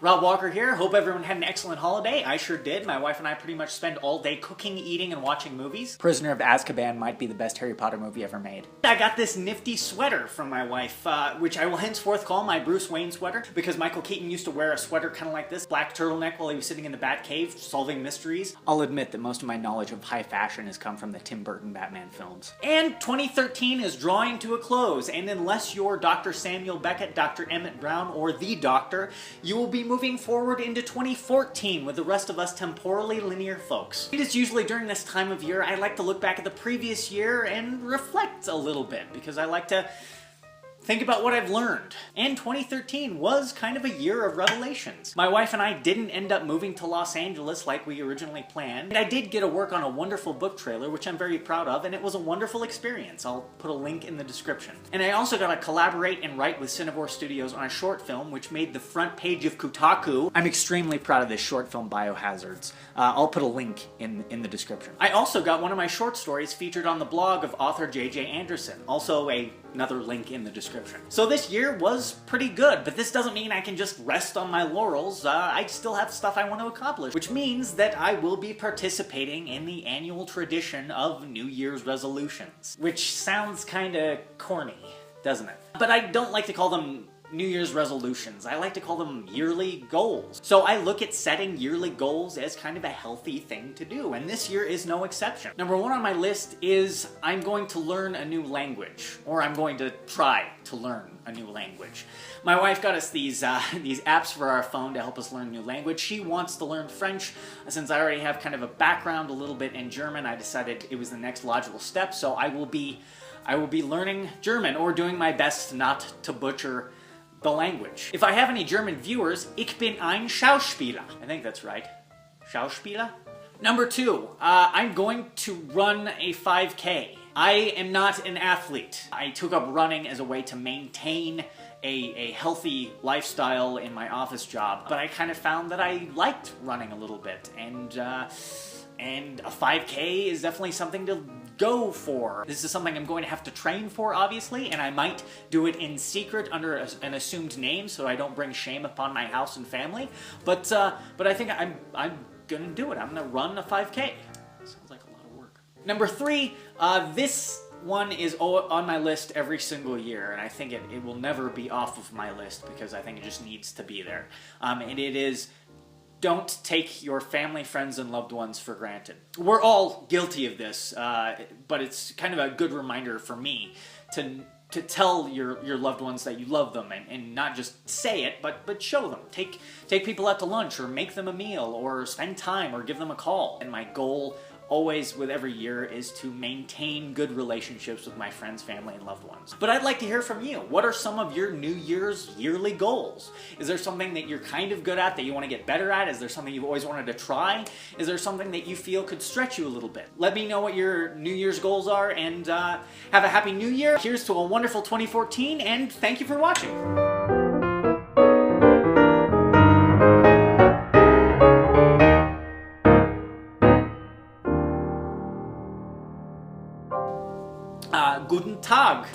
Rob Walker here. Hope everyone had an excellent holiday. I sure did. My wife and I pretty much spend all day cooking, eating, and watching movies. Prisoner of Azkaban might be the best Harry Potter movie ever made. I got this nifty sweater from my wife, which I will henceforth call my Bruce Wayne sweater, because Michael Keaton used to wear a sweater kind of like this, black turtleneck, while he was sitting in the Batcave solving mysteries. I'll admit that most of my knowledge of high fashion has come from the Tim Burton Batman films. And 2013 is drawing to a close, and unless you're Dr. Samuel Beckett, Dr. Emmett Brown, or the Doctor, you will be moving forward into 2014 with the rest of us temporally linear folks. It is usually during this time of year I like to look back at the previous year and reflect a little bit, because I like to think about what I've learned. And 2013 was kind of a year of revelations. My wife and I didn't end up moving to Los Angeles like we originally planned. And I did get to work on a wonderful book trailer, which I'm very proud of, and it was a wonderful experience. I'll put a link in the description. And I also got to collaborate and write with Cinevore Studios on a short film, which made the front page of Kotaku. I'm extremely proud of this short film, Biohazards. I'll put a link in the description. I also got one of my short stories featured on the blog of author J.J. Anderson. Also another link in the description. So this year was pretty good, but this doesn't mean I can just rest on my laurels. I still have stuff I want to accomplish, which means that I will be participating in the annual tradition of New Year's resolutions. Which sounds kinda corny, doesn't it? But I don't like to call them New Year's resolutions. I like to call them yearly goals. So I look at setting yearly goals as kind of a healthy thing to do, and this year is no exception. Number one on my list is I'm going to learn a new language, or I'm going to try to learn a new language. My wife got us these apps for our phone to help us learn a new language. She wants to learn French. Since I already have kind of a background a little bit in German, I decided it was the next logical step, so I will be learning German, or doing my best not to butcher the language. If I have any German viewers, ich bin ein Schauspieler. I think that's right. Schauspieler? Number two, I'm going to run a 5K. I am not an athlete. I took up running as a way to maintain a healthy lifestyle in my office job, but I kind of found that I liked running a little bit, and a 5K is definitely something to go for. This is something I'm going to have to train for, obviously, and I might do it in secret under an assumed name so I don't bring shame upon my house and family, but I think I'm gonna do it. I'm gonna run a 5K. Sounds like a lot of work. Number three, this one is on my list every single year, and I think it will never be off of my list, because I think it just needs to be there. And it is, don't take your family, friends, and loved ones for granted. We're all guilty of this, but it's kind of a good reminder for me to tell your loved ones that you love them, and not just say it, but show them. Take people out to lunch, or make them a meal, or spend time, or give them a call. And my goal always with every year is to maintain good relationships with my friends, family, and loved ones. But I'd like to hear from you. What are some of your New Year's yearly goals? Is there something that you're kind of good at that you want to get better at? Is there something you've always wanted to try? Is there something that you feel could stretch you a little bit? Let me know what your New Year's goals are, and have a happy New Year. Here's to a wonderful 2014, and thank you for watching. Guten Tag.